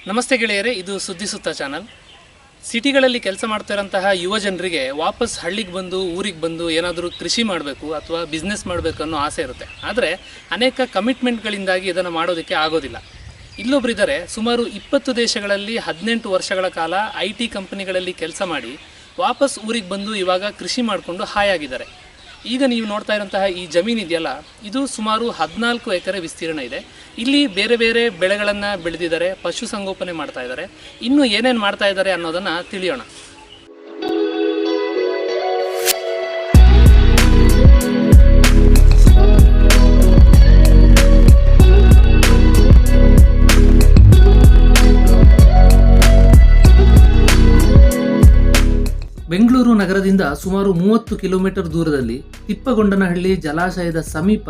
ನಮಸ್ತೆ ಗೆಳೆಯರೇ, ಇದು ಸುದ್ದಿ ಸುತ್ತ ಚಾನಲ್. ಸಿಟಿಗಳಲ್ಲಿ ಕೆಲಸ ಮಾಡ್ತಿರೋಂತಹ ಯುವ ಜನರಿಗೆ ವಾಪಸ್ ಹಳ್ಳಿಗೆ ಬಂದು ಊರಿಗೆ ಬಂದು ಏನಾದರೂ ಕೃಷಿ ಮಾಡಬೇಕು ಅಥವಾ ಬಿಸ್ನೆಸ್ ಮಾಡಬೇಕು ಅನ್ನೋ ಆಸೆ ಇರುತ್ತೆ. ಆದರೆ ಅನೇಕ ಕಮಿಟ್ಮೆಂಟ್ಗಳಿಂದಾಗಿ ಇದನ್ನು ಮಾಡೋದಕ್ಕೆ ಆಗೋದಿಲ್ಲ. ಇಲ್ಲೊಬ್ಬರಿದ್ದಾರೆ, ಸುಮಾರು 20 ದೇಶಗಳಲ್ಲಿ 18 ವರ್ಷಗಳ ಕಾಲ IT ಕಂಪನಿಗಳಲ್ಲಿ ಕೆಲಸ ಮಾಡಿ ವಾಪಸ್ ಊರಿಗೆ ಬಂದು ಇವಾಗ ಕೃಷಿ ಮಾಡಿಕೊಂಡು ಹಾಯಾಗಿದ್ದಾರೆ. ಈಗ ನೀವು ನೋಡ್ತಾ ಇರೋಂತಹ ಈ ಜಮೀನು ಇದೆಯಲ್ಲ, ಇದು ಸುಮಾರು 14 ಎಕರೆ ವಿಸ್ತೀರ್ಣ ಇದೆ. ಇಲ್ಲಿ ಬೇರೆ ಬೇರೆ ಬೆಳೆಗಳನ್ನು ಬೆಳೆದಿದ್ದಾರೆ, ಪಶುಸಂಗೋಪನೆ ಮಾಡ್ತಾ ಇದ್ದಾರೆ. ಇನ್ನೂ ಏನೇನು ಮಾಡ್ತಾ ಇದ್ದಾರೆ ಅನ್ನೋದನ್ನು ತಿಳಿಯೋಣ. ಬೆಂಗಳೂರು ನಗರದಿಂದ ಸುಮಾರು 30 ಕಿಲೋಮೀಟರ್ ದೂರದಲ್ಲಿ ತಿಪ್ಪಗೊಂಡನಹಳ್ಳಿ ಜಲಾಶಯದ ಸಮೀಪ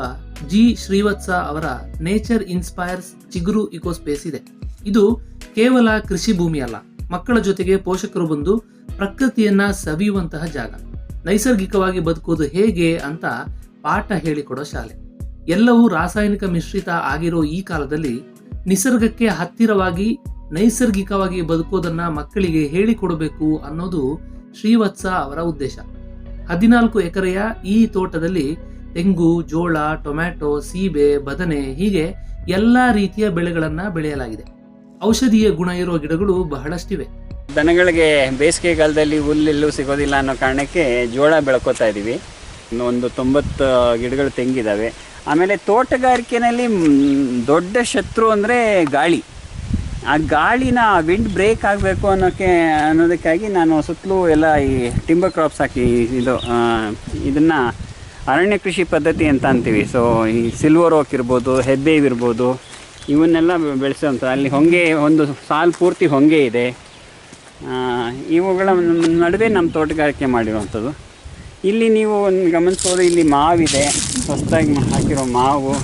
ಜಿ ಶ್ರೀವತ್ಸ ಅವರ ನೇಚರ್ ಇನ್ಸ್ಪೈರ್ಸ್ ಚಿಗುರು ಇಕೋಸ್ಪೇಸ್ ಇದೆ. ಇದು ಕೇವಲ ಕೃಷಿ ಭೂಮಿ ಅಲ್ಲ, ಮಕ್ಕಳ ಜೊತೆಗೆ ಪೋಷಕರು ಬಂದು ಪ್ರಕೃತಿಯನ್ನ ಸವಿಯುವಂತಹ ಜಾಗ. ನೈಸರ್ಗಿಕವಾಗಿ ಬದುಕೋದು ಹೇಗೆ ಅಂತ ಪಾಠ ಹೇಳಿಕೊಡೋ ಶಾಲೆ. ಎಲ್ಲವೂ ರಾಸಾಯನಿಕ ಮಿಶ್ರಿತ ಆಗಿರೋ ಈ ಕಾಲದಲ್ಲಿ ನಿಸರ್ಗಕ್ಕೆ ಹತ್ತಿರವಾಗಿ ನೈಸರ್ಗಿಕವಾಗಿ ಬದುಕೋದನ್ನ ಮಕ್ಕಳಿಗೆ ಹೇಳಿಕೊಡಬೇಕು ಅನ್ನೋದು ಶ್ರೀವತ್ಸ ಅವರ ಉದ್ದೇಶ. 14 ಎಕರೆಯ ಈ ತೋಟದಲ್ಲಿ ತೆಂಗು, ಜೋಳ, ಟೊಮ್ಯಾಟೊ, ಸೀಬೆ, ಬದನೆ ಹೀಗೆ ಎಲ್ಲಾ ರೀತಿಯ ಬೆಳೆಗಳನ್ನ ಬೆಳೆಯಲಾಗಿದೆ. ಔಷಧೀಯ ಗುಣ ಇರುವ ಗಿಡಗಳು ಬಹಳಷ್ಟಿವೆ. ದನಗಳಿಗೆ ಬೇಸಿಗೆಗಾಲದಲ್ಲಿ ಹುಲ್ಲೆಲ್ಲೂ ಸಿಗೋದಿಲ್ಲ ಅನ್ನೋ ಕಾರಣಕ್ಕೆ ಜೋಳ ಬೆಳ್ಕೋತಾ ಇದ್ದೀವಿ. ಒಂದು 90 ಗಿಡಗಳು ತೆಂಗಿದ್ದಾವೆ. ಆಮೇಲೆ ತೋಟಗಾರಿಕೆಯಲ್ಲಿ ದೊಡ್ಡ ಶತ್ರು ಅಂದರೆ ಗಾಳಿ. ಆ ಗಾಳಿನ ವಿಂಡ್ ಬ್ರೇಕ್ ಆಗಬೇಕು ಅನ್ನೋದಕ್ಕಾಗಿ ನಾನು ಸುತ್ತಲೂ ಎಲ್ಲ ಈ ಟಿಂಬರ್ ಕ್ರಾಪ್ಸ್ ಹಾಕಿ ಇದನ್ನು ಅರಣ್ಯ ಕೃಷಿ ಪದ್ಧತಿ ಅಂತ ಅಂತೀವಿ. ಸೊ ಈ ಸಿಲ್ವರ್ ಓಕ್ ಇರ್ಬೋದು, ಹೆಬ್ಬೇವು ಇರ್ಬೋದು, ಇವನ್ನೆಲ್ಲ ಬೆಳೆಸೋಂಥ. ಅಲ್ಲಿ ಹೊಂಗೆ ಒಂದು ಸಾಲು ಪೂರ್ತಿ ಹೊಂಗೆ ಇದೆ. ಇವುಗಳ ನಡುವೆ ನಮ್ಮ ತೋಟಗಾರಿಕೆ ಮಾಡಿರುವಂಥದ್ದು. ಇಲ್ಲಿ ನೀವು ಗಮನಿಸ್ಬೋದು, ಇಲ್ಲಿ ಮಾವಿದೆ, ಹೊಸದಾಗಿ ಹಾಕಿರೋ ಮಾವು.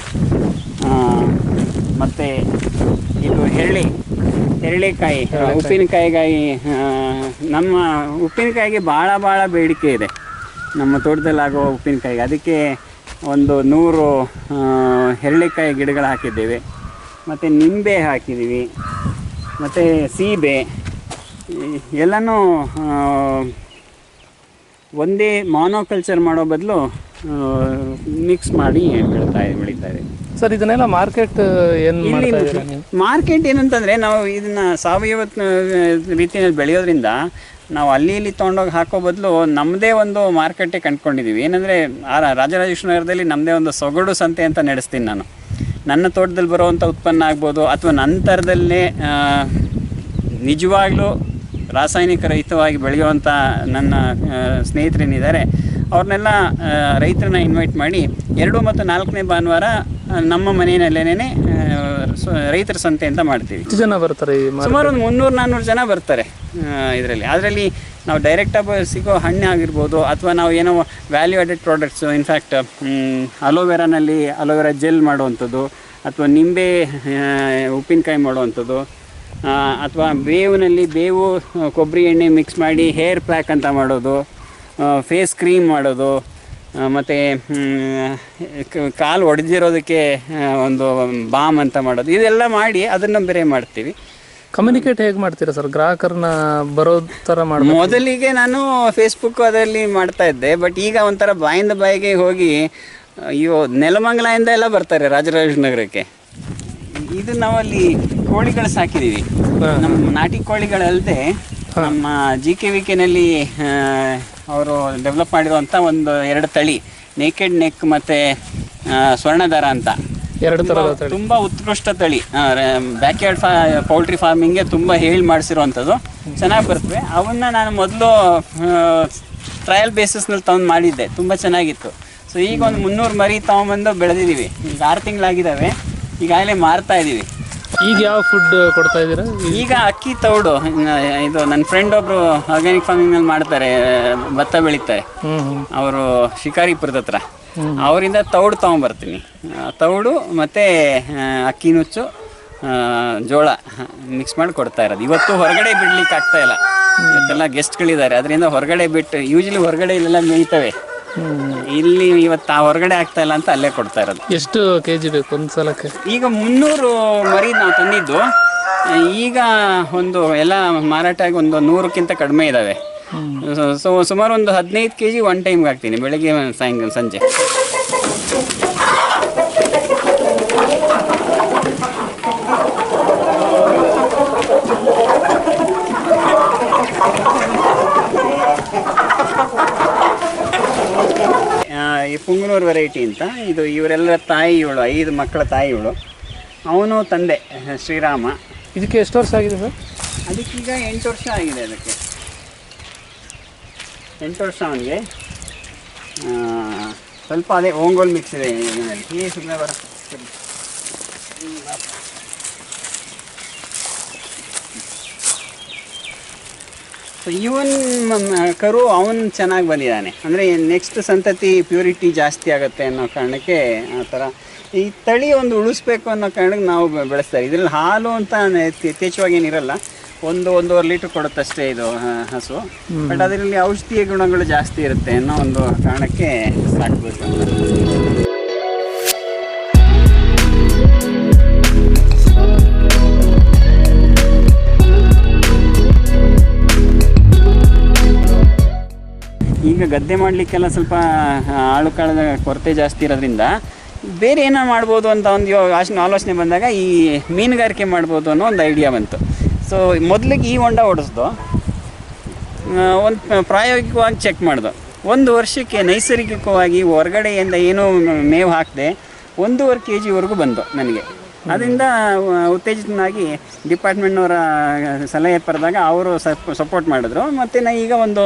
ಮತ್ತು ಇದು ಹೆರಳಿಕಾಯಿ, ಉಪ್ಪಿನಕಾಯಿಗಾಗಿ. ನಮ್ಮ ಉಪ್ಪಿನಕಾಯಿಗೆ ಭಾಳ ಬೇಡಿಕೆ ಇದೆ ನಮ್ಮ ತೋಟದಲ್ಲಿ ಆಗೋ ಉಪ್ಪಿನಕಾಯಿಗೆ. ಅದಕ್ಕೆ ಒಂದು 100 ಹೆರಳಿಕಾಯಿ ಗಿಡಗಳು ಹಾಕಿದ್ದೇವೆ. ಮತ್ತು ನಿಂಬೆ ಹಾಕಿದ್ದೀವಿ, ಮತ್ತು ಸೀಬೆ, ಎಲ್ಲನೂ ಒಂದೇ ಮಾನೋಕಲ್ಚರ್ ಮಾಡೋ ಬದಲು ಮಿಕ್ಸ್ ಮಾಡಿ ಬೆಳೀತಾ ಇದೆ. ಸರ್, ಇದನ್ನೆಲ್ಲ ಮಾರ್ಕೆಟ್ ಮಾರ್ಕೆಟ್ ಏನಂತಂದರೆ, ನಾವು ಇದನ್ನು ಸಾವಯವ ರೀತಿಯಲ್ಲಿ ಬೆಳೆಯೋದ್ರಿಂದ ನಾವು ಇಲ್ಲಿ ತೊಗೊಂಡೋಗಿ ಹಾಕೋ ಬದಲು ನಮ್ಮದೇ ಒಂದು ಮಾರ್ಕೆಟೇ ಕಂಡುಕೊಂಡಿದ್ದೀವಿ. ಏನಂದರೆ ರಾಜರಾಜೇಶ್ವರಿ ನಗರದಲ್ಲಿ ನಮ್ಮದೇ ಒಂದು ಸೊಗಡು ಸಂತೆ ಅಂತ ನಡೆಸ್ತೀನಿ ನಾನು. ನನ್ನ ತೋಟದಲ್ಲಿ ಬರುವಂಥ ಉತ್ಪನ್ನ ಆಗ್ಬೋದು, ಅಥವಾ ನಂತರದಲ್ಲೇ ನಿಜವಾಗ್ಲೂ ರಾಸಾಯನಿಕ ರಹಿತವಾಗಿ ಬೆಳೆಯುವಂಥ ನನ್ನ ಸ್ನೇಹಿತರೇನಿದ್ದಾರೆ ಅವ್ರನ್ನೆಲ್ಲ ರೈತರನ್ನ ಇನ್ವೈಟ್ ಮಾಡಿ 2 ಮತ್ತು 4ನೇ ಭಾನುವಾರ ನಮ್ಮ ಮನೆಯಲ್ಲೇನೇ ರೈತರ ಸಂತೆ ಅಂತ ಮಾಡ್ತೀವಿ. ಎಷ್ಟು ಜನ ಬರ್ತಾರೆ? ಸುಮಾರು ಒಂದು 300-400 ಜನ ಬರ್ತಾರೆ ಅದರಲ್ಲಿ ನಾವು ಡೈರೆಕ್ಟಾಗಿ ಸಿಗೋ ಹಣ್ಣು ಆಗಿರ್ಬೋದು, ಅಥವಾ ನಾವು ಏನೋ ವ್ಯಾಲ್ಯೂ ಆಡೆಡ್ ಪ್ರಾಡಕ್ಟ್ಸು. ಇನ್ಫ್ಯಾಕ್ಟ್ ಅಲೋವೆರಾನಲ್ಲಿ ಅಲೋವೆರಾ ಜೆಲ್ ಮಾಡುವಂಥದ್ದು, ಅಥವಾ ನಿಂಬೆ ಉಪ್ಪಿನಕಾಯಿ ಮಾಡುವಂಥದ್ದು, ಅಥವಾ ಬೇವು ಕೊಬ್ಬರಿ ಎಣ್ಣೆ ಮಿಕ್ಸ್ ಮಾಡಿ ಹೇರ್ ಪ್ಯಾಕ್ ಅಂತ ಮಾಡೋದು, ಫೇಸ್ ಕ್ರೀಮ್ ಮಾಡೋದು, ಮತ್ತು ಕಾಲು ಒಡೆದಿರೋದಕ್ಕೆ ಒಂದು ಬಾಮ್ ಅಂತ ಮಾಡೋದು. ಇದೆಲ್ಲ ಮಾಡಿ ಅದನ್ನು ಬೇರೆ ಮಾಡ್ತೀವಿ. ಕಮ್ಯುನಿಕೇಟ್ ಹೇಗೆ ಮಾಡ್ತೀರಾ ಸರ್? ಗ್ರಾಹಕರನ್ನ ಬರೋ ಥರ ಮಾಡಿ. ಮೊದಲಿಗೆ ನಾನು ಫೇಸ್ಬುಕ್ ಅದರಲ್ಲಿ ಮಾಡ್ತಾ ಇದ್ದೆ. ಬಟ್ ಈಗ ಒಂಥರ ಬಾಯಿಂದ ಬಾಯಿಗೆ ಹೋಗಿ ನೆಲಮಂಗಲದಿಂದ ಎಲ್ಲ ಬರ್ತಾರೆ ರಾಜರಾಜೇಶ್ವರಿ ನಗರಕ್ಕೆ. ಇದು ನಾವಲ್ಲಿ ಕೋಳಿಗಳು ಸಾಕಿದ್ದೀವಿ. ನಮ್ಮ ನಾಟಿ ಕೋಳಿಗಳಲ್ಲದೆ ನಮ್ಮ GKVKನಲ್ಲಿ ಅವರು ಡೆವಲಪ್ ಮಾಡಿರುವಂಥ 2 ತಳಿ, ನೇಕೆಡ್ ನೆಕ್ ಮತ್ತು ಸ್ವರ್ಣದಾರ ಅಂತ 2 ಥರದ ತುಂಬ ಉತ್ಕೃಷ್ಟ ತಳಿ. ಬ್ಯಾಕ್ಯಾರ್ಡ್ ಪೌಲ್ಟ್ರಿ ಫಾರ್ಮಿಂಗ್ಗೆ ತುಂಬ ಮಾಡಿಸಿರುವಂಥದ್ದು. ಚೆನ್ನಾಗಿ ಬರ್ತವೆ. ಅವನ್ನ ನಾನು ಮೊದಲು ಟ್ರಯಲ್ ಬೇಸಿಸ್ನಲ್ಲಿ ತೊಗೊಂಡು ಮಾಡಿದ್ದೆ, ತುಂಬ ಚೆನ್ನಾಗಿತ್ತು. ಸೊ ಈಗ ಒಂದು 300 ಮರಿ ತೊಗೊಂಬಂದು ಬೆಳೆದಿದ್ದೀವಿ. ಈಗ 6 ತಿಂಗಳಾಗಿದ್ದಾವೆ. ಈಗಾಗಲೇ ಮಾರ್ತಾ ಇದ್ದೀವಿ. ಈಗ ಯಾವ ಫುಡ್ ಕೊಡ್ತಾ ಇದ್ದೀರಾ? ಈಗ ಅಕ್ಕಿ ತೌಡು. ಇದು ನನ್ನ ಫ್ರೆಂಡ್ ಒಬ್ಬರು ಆರ್ಗ್ಯಾನಿಕ್ ಫಾರ್ಮಿಂಗ್ನಲ್ಲಿ ಮಾಡ್ತಾರೆ, ಭತ್ತ ಬೆಳೀತಾರೆ. ಅವರು ಶಿಕಾರಿಪುರದ ಹತ್ರ. ಅವರಿಂದ ತೌಡು ತೊಗೊಂಬರ್ತೀನಿ. ತೌಡು ಮತ್ತು ಅಕ್ಕಿ ನುಚ್ಚು, ಜೋಳ ಮಿಕ್ಸ್ ಮಾಡಿ ಕೊಡ್ತಾ ಇರೋದು. ಇವತ್ತು ಹೊರಗಡೆ ಬಿಡ್ಲಿಕ್ಕೆ ಆಗ್ತಾ ಇಲ್ಲ. ಇವತ್ತೆಲ್ಲ ಗೆಸ್ಟ್ಗಳಿದ್ದಾರೆ, ಅದರಿಂದ ಹೊರಗಡೆ ಬಿಟ್ಟು, ಯೂಶಲಿ ಹೊರಗಡೆ ಇಲ್ಲೆಲ್ಲ ಮೇಯ್ತವೆ. ಇಲ್ಲಿ ಇವತ್ತು ಹೊರಗಡೆ ಆಗ್ತಾ ಇಲ್ಲ ಅಂತ ಅಲ್ಲೇ ಕೊಡ್ತಾ ಇರೋದು. ಎಷ್ಟು ಕೆಜಿ ಬೇಕು ಒಂದು ಸಲಕ್ಕೆ? ಈಗ 300 ಮರಿ ನಾವು ತಂದಿದ್ದು. ಈಗ ಒಂದು ಎಲ್ಲ ಮಾರಾಟ ಆಗಿ ಒಂದು 100ಕ್ಕಿಂತ ಕಡಿಮೆ ಇದ್ದಾವೆ. ಸೊ ಸುಮಾರು ಒಂದು 15 kg ಒನ್ ಟೈಮ್ಗೆ ಹಾಕ್ತೀನಿ, ಬೆಳಗ್ಗೆ ಸಾಯಂಕಾಲ ಸಂಜೆ. ಈ ಪುಂಗನೂರು ವೆರೈಟಿ ಅಂತ ಇದು, ಇವರೆಲ್ಲರ ತಾಯಿ ಇವಳು, 5 ಮಕ್ಕಳ ತಾಯಿ ಇವಳು. ಅವನು ತಂದೆ ಶ್ರೀರಾಮ. ಇದಕ್ಕೆ ಎಷ್ಟು ವರ್ಷ ಆಗಿದೆ ಸರ್? ಅದಕ್ಕೀಗ 8 ವರ್ಷ ಆಗಿದೆ. ಅದಕ್ಕೆ 8 ವರ್ಷ ಅವನಿಗೆ. ಸ್ವಲ್ಪ ಅದೇ ಓಂಗೋಲ್ ಮಿಕ್ಸ್ ಇದೆ ಈ ಸುಮ್ಮನೆ ಬರ. ಸೊ ಇವನ್ ಕರು ಅವನು ಚೆನ್ನಾಗಿ ಬಂದಿದ್ದಾನೆ, ಅಂದರೆ ನೆಕ್ಸ್ಟ್ ಸಂತತಿ ಪ್ಯೂರಿಟಿ ಜಾಸ್ತಿ ಆಗುತ್ತೆ ಅನ್ನೋ ಕಾರಣಕ್ಕೆ ಆ ಥರ ಈ ತಳಿ ಒಂದು ಉಳಿಸ್ಬೇಕು ಅನ್ನೋ ಕಾರಣಕ್ಕೆ ನಾವು ಬೆಳೆಸ್ತಾರೆ. ಇದರಲ್ಲಿ ಹಾಲು ಅಂತ ಯಥೇಚ್ಛವಾಗಿ ಏನಿರಲ್ಲ, 1-1.5 ಲೀಟ್ರ್ ಕೊಡುತ್ತಷ್ಟೇ ಇದು ಹಸು. ಬಟ್ ಅದರಲ್ಲಿ ಔಷಧೀಯ ಗುಣಗಳು ಜಾಸ್ತಿ ಇರುತ್ತೆ ಅನ್ನೋ ಒಂದು ಕಾರಣಕ್ಕೆ ಸಾಕಬೇಕು ಅಂತ. ಈಗ ಗದ್ದೆ ಮಾಡಲಿಕ್ಕೆಲ್ಲ ಸ್ವಲ್ಪ ಆಳು ಕಾಳದ ಕೊರತೆ ಜಾಸ್ತಿ ಇರೋದ್ರಿಂದ ಬೇರೆ ಏನೋ ಮಾಡ್ಬೋದು ಅಂತ ಒಂದು ಆಲೋಚನೆ ಬಂದಾಗ ಈ ಮೀನುಗಾರಿಕೆ ಮಾಡ್ಬೋದು ಅನ್ನೋ ಒಂದು ಐಡಿಯಾ ಬಂತು. ಸೊ ಮೊದಲಿಗೆ ಈ ಹೊಂಡ ಓಡಿಸ್ದು, ಒಂದು ಪ್ರಾಯೋಗಿಕವಾಗಿ ಚೆಕ್ ಮಾಡ್ದು. 1 ವರ್ಷಕ್ಕೆ ನೈಸರ್ಗಿಕವಾಗಿ ಹೊರಗಡೆಯಿಂದ ಏನೂ ಮೇವು ಹಾಕದೆ 1.5 kg ಬಂದು ನನಗೆ. ಅದರಿಂದ ಉತ್ತೇಜಿತನಾಗಿ ಡಿಪಾರ್ಟ್ಮೆಂಟ್ನವರ ಸಲಹೆ ಪಡೆದಾಗ ಅವರು ಸಪೋರ್ಟ್ ಮಾಡಿದ್ರು. ಮತ್ತು ನಾ ಈಗ ಒಂದು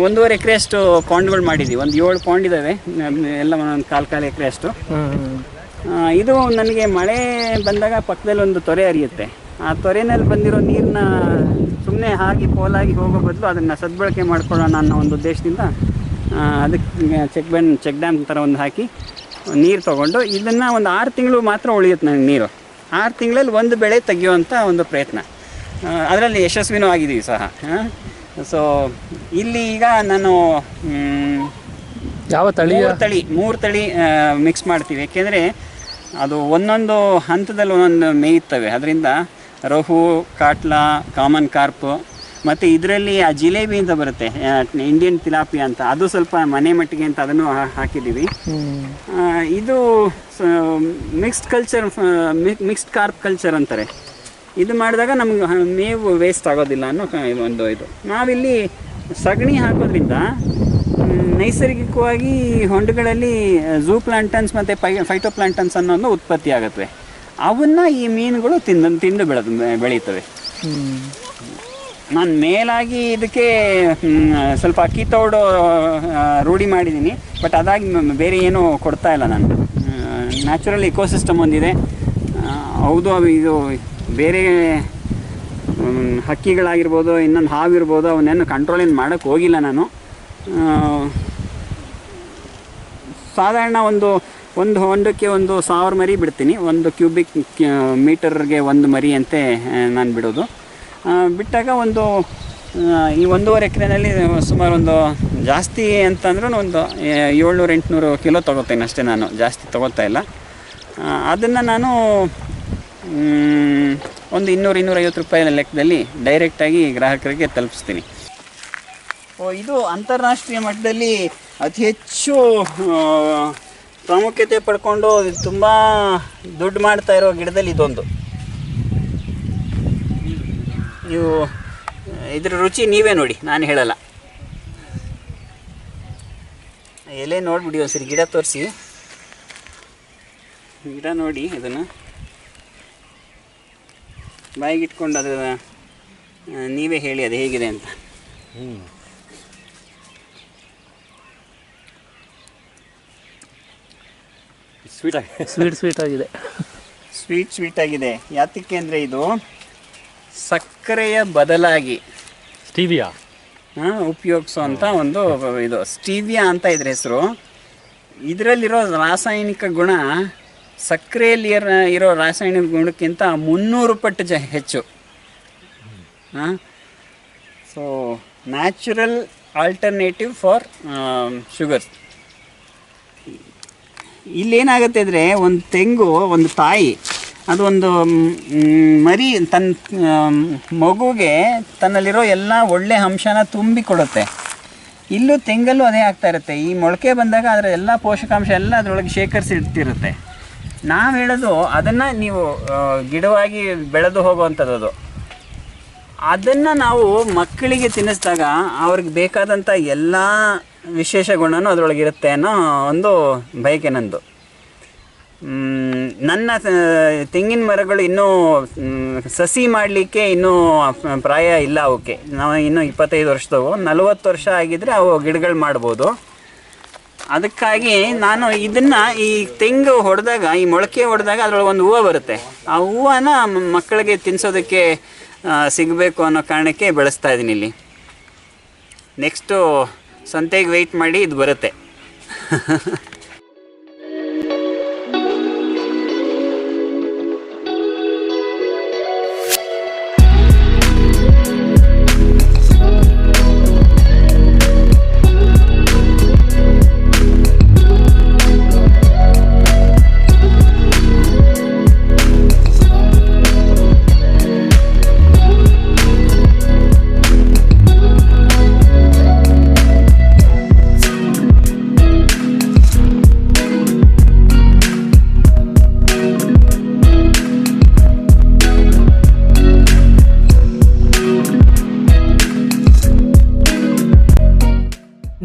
1.5 ಎಕರೆಯಷ್ಟು ಪಾಂಡ್ಗಳು ಮಾಡಿದ್ದೀವಿ. ಒಂದು 7 ಪಾಂಡ್ ಇದ್ದಾವೆ, ಎಲ್ಲ ಒಂದು ಕಾಲು ಎಕರೆಯಷ್ಟು. ಇದು ನನಗೆ ಮಳೆ ಬಂದಾಗ ಪಕ್ಕದಲ್ಲಿ ಒಂದು ತೊರೆ ಹರಿಯುತ್ತೆ. ಆ ತೊರೆಯಲ್ಲಿ ಬಂದಿರೋ ನೀರನ್ನ ಸುಮ್ಮನೆ ಹಾಗೆ ಪೋಲಾಗಿ ಹೋಗೋ ಬದಲು ಅದನ್ನು ಸದ್ಬಳಕೆ ಮಾಡ್ಕೊಳ್ಳೋಣ ಅನ್ನೋ ಒಂದು ಉದ್ದೇಶದಿಂದ ಅದಕ್ಕೆ ಚೆಕ್ ಡ್ಯಾಮ್ ಥರ ಒಂದು ಹಾಕಿ ನೀರು ತೊಗೊಂಡು ಇದನ್ನು ಒಂದು 6 ತಿಂಗಳು ಮಾತ್ರ ಉಳಿಯುತ್ತೆ ನನಗೆ ನೀರು. 6 ತಿಂಗಳಲ್ಲಿ ಒಂದು ಬೆಳೆ ತೆಗೆಯುವಂಥ ಒಂದು ಪ್ರಯತ್ನ, ಅದರಲ್ಲಿ ಯಶಸ್ವಿನೂ ಆಗಿದ್ದೀವಿ ಸಹ. ಸೊ ಇಲ್ಲಿ ಈಗ ನಾನು ಯಾವ ತಳಿ 3 ತಳಿ ಮಿಕ್ಸ್ ಮಾಡ್ತೀವಿ. ಏಕೆಂದರೆ ಅದು ಒಂದೊಂದು ಹಂತದಲ್ಲಿ ಒಂದೊಂದು ಮೇಯುತ್ತವೆ. ಅದರಿಂದ ರೋಹು, ಕಾಟ್ಲಾ, ಕಾಮನ್ ಕಾರ್ಪು, ಮತ್ತು ಇದರಲ್ಲಿ ಆ ಜಿಲೇಬಿ ಅಂತ ಬರುತ್ತೆ, ಇಂಡಿಯನ್ ತಿಲಾಪಿಯಾ ಅಂತ, ಅದು ಸ್ವಲ್ಪ ಮನೆ ಮಟ್ಟಿಗೆ ಅಂತ ಅದನ್ನು ಹಾಕಿದ್ದೀವಿ. ಇದು mixed culture, mixed carp culture ಅಂತಾರೆ. ಇದು ಮಾಡಿದಾಗ ನಮ್ಗೆ ಮೇವು ವೇಸ್ಟ್ ಆಗೋದಿಲ್ಲ ಅನ್ನೋ ಒಂದು ಇದು. ನಾವಿಲ್ಲಿ ಸಗಣಿ ಹಾಕೋದ್ರಿಂದ ನೈಸರ್ಗಿಕವಾಗಿ ಹೊಂಡಗಳಲ್ಲಿ ಝೂ ಪ್ಲಾಂಟನ್ಸ್ ಮತ್ತು ಫೈಟೋ ಪ್ಲಾಂಟನ್ಸ್ ಅನ್ನೋದು ಉತ್ಪತ್ತಿ ಆಗುತ್ತವೆ. ಅವನ್ನು ಈ ಮೀನುಗಳು ತಿಂದು ಬೆಳೀತವೆ. ನಾನು ಮೇಲಾಗಿ ಇದಕ್ಕೆ ಸ್ವಲ್ಪ ಅಕ್ಕಿ ತೌಡು ರೂಢಿ ಮಾಡಿದ್ದೀನಿ, ಬಟ್ ಅದಾಗಿ ಬೇರೆ ಏನೂ ಕೊಡ್ತಾ ಇಲ್ಲ ನಾನು. ನ್ಯಾಚುರಲ್ ಇಕೋಸಿಸ್ಟಮ್ ಒಂದಿದೆ. ಹೌದು, ಇದು ಬೇರೆ ಹಕ್ಕಿಗಳಾಗಿರ್ಬೋದು, ಇನ್ನೊಂದು ಹಾವಿರ್ಬೋದು, ಅವನ್ನೇನು ಕಂಟ್ರೋಲೇನು ಮಾಡೋಕ್ಕೆ ಹೋಗಿಲ್ಲ ನಾನು. ಸಾಧಾರಣ ಒಂದು ಹೊಂಡಕ್ಕೆ 1,000 ಮರಿ ಬಿಡ್ತೀನಿ. 1 ಕ್ಯೂಬಿಕ್ ಮೀಟರ್ಗೆ 1 ಮರಿ ಅಂತೆ ನಾನು ಬಿಡೋದು. ಬಿಟ್ಟಾಗ ಈ 1.5 ಎಕರೆನಲ್ಲಿ ಸುಮಾರು ಜಾಸ್ತಿ ಅಂತಂದ್ರೂ ಒಂದು 700-800 ಕಿಲೋ ತೊಗೋತೇನೆ ಅಷ್ಟೇ. ನಾನು ಜಾಸ್ತಿ ತೊಗೋತಾ ಇಲ್ಲ. ಅದನ್ನು ನಾನು ಒಂದು 200-250 ರೂಪಾಯಿ ಲೆಕ್ಕದಲ್ಲಿ ಡೈರೆಕ್ಟಾಗಿ ಗ್ರಾಹಕರಿಗೆ ತಲುಪಿಸ್ತೀನಿ. ಇದು ಅಂತಾರಾಷ್ಟ್ರೀಯ ಮಟ್ಟದಲ್ಲಿ ಅತಿ ಹೆಚ್ಚು ಪ್ರಾಮುಖ್ಯತೆ ಪಡ್ಕೊಂಡು ತುಂಬ ದುಡ್ಡು ಮಾಡ್ತಾ ಇರೋ ಗಿಡದಲ್ಲಿ ಇದೊಂದು. ನೀವು ಇದ್ರ ರುಚಿ ನೀವೇ ನೋಡಿ, ನಾನು ಹೇಳಲ್ಲ. ಎಲೆ ನೋಡಿಬಿಡಿ ಒಂದ್ಸರಿ, ಗಿಡ ತೋರಿಸಿ, ಗಿಡ ನೋಡಿ, ಇದನ್ನು ಬಾಯಿಗಿಟ್ಕೊಂಡು ಅದು ನೀವೇ ಹೇಳಿ ಅದು ಹೇಗಿದೆ ಅಂತ. ಸ್ವೀಟ್ ಆಗಿದೆ. ಸ್ವೀಟ್ ಆಗಿದೆ. ಯಾತಕ್ಕೆ ಅಂದರೆ ಇದು ಸಕ್ಕರೆಯ ಬದಲಾಗಿ ಸ್ಟೀವಿಯಾ ಉಪಯೋಗಿಸೋವಂಥ ಒಂದು ಇದು ಸ್ಟೀವಿಯಾ ಅಂತ ಇದ್ರ ಹೆಸರು. ಇದರಲ್ಲಿರೋ ರಾಸಾಯನಿಕ ಗುಣ ಸಕ್ಕರೆಯಲ್ಲಿ ಇರೋ ರಾಸಾಯನಿಕ ಗುಣಕ್ಕಿಂತ 300 ಪಟ್ಟು ಹೆಚ್ಚು. So natural alternative for sugars. ಇಲ್ಲೇನಾಗುತ್ತೆ ಅಂದರೆ ಒಂದು ತೆಂಗು, ಒಂದು ತಾಯಿ ಅದೊಂದು ಮರಿ ತನ್ನ ಮಗುಗೆ ತನ್ನಲ್ಲಿರೋ ಎಲ್ಲ ಒಳ್ಳೆ ಅಂಶನ ತುಂಬಿಕೊಡುತ್ತೆ. ಇಲ್ಲೂ ತೆಂಗಲ್ಲೂ ಅದೇ ಆಗ್ತಾ ಇರುತ್ತೆ. ಈ ಮೊಳಕೆ ಬಂದಾಗ ಅದರ ಎಲ್ಲ ಪೋಷಕಾಂಶ ಎಲ್ಲ ಅದರೊಳಗೆ ಶೇಖರಿಸಿಟ್ಟಿರುತ್ತೆ. ನಾವು ಹೇಳೋದು ಅದನ್ನು ನೀವು ಗಿಡವಾಗಿ ಬೆಳೆದು ಹೋಗುವಂಥದ್ದು. ಅದನ್ನು ನಾವು ಮಕ್ಕಳಿಗೆ ತಿನ್ನಿಸಿದಾಗ ಅವ್ರಿಗೆ ಬೇಕಾದಂಥ ಎಲ್ಲ ವಿಶೇಷ ಗುಣನೂ ಅದರೊಳಗಿರುತ್ತೆ ಅನ್ನೋ ಒಂದು ಬಯಕೆ ನಂದು. ನನ್ನ ತೆಂಗಿನ ಮರಗಳು ಇನ್ನೂ ಸಸಿ ಮಾಡಲಿಕ್ಕೆ ಇನ್ನೂ ಪ್ರಾಯ ಇಲ್ಲ. ಅವಕ್ಕೆ ನಾವು ಇನ್ನೂ 25 ವರ್ಷದವು, 40 ವರ್ಷ ಆಗಿದ್ದರೆ ಅವು ಗಿಡಗಳು ಮಾಡ್ಬೋದು. ಅದಕ್ಕಾಗಿ ನಾನು ಇದನ್ನು ಈ ತೆಂಗು ಹೊಡೆದಾಗ, ಈ ಮೊಳಕೆ ಹೊಡೆದಾಗ ಅದರೊಳಗೆ ಒಂದು ಹೂವು ಬರುತ್ತೆ. ಆ ಹೂವನ್ನ ಮಕ್ಕಳಿಗೆ ತಿನ್ನಿಸೋದಕ್ಕೆ ಸಿಗಬೇಕು ಅನ್ನೋ ಕಾರಣಕ್ಕೆ ಬೆಳೆಸ್ತಾ ಇದ್ದೀನಿ ಇಲ್ಲಿ. ನೆಕ್ಸ್ಟು ಸಂತೆಗೆ ವೆಯ್ಟ್ ಮಾಡಿ ಇದು ಬರುತ್ತೆ.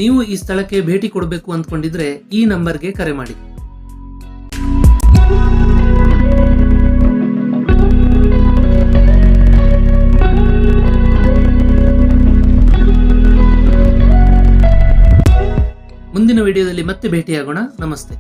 ನೀವು ಈ ಸ್ಥಳಕ್ಕೆ ಭೇಟಿ ಕೊಡಬೇಕು ಅಂದ್ಕೊಂಡಿದ್ರೆ ಈ ನಂಬರ್ಗೆ ಕರೆ ಮಾಡಿ. ಮುಂದಿನ ವಿಡಿಯೋದಲ್ಲಿ ಮತ್ತೆ ಭೇಟಿಯಾಗೋಣ. ನಮಸ್ತೆ.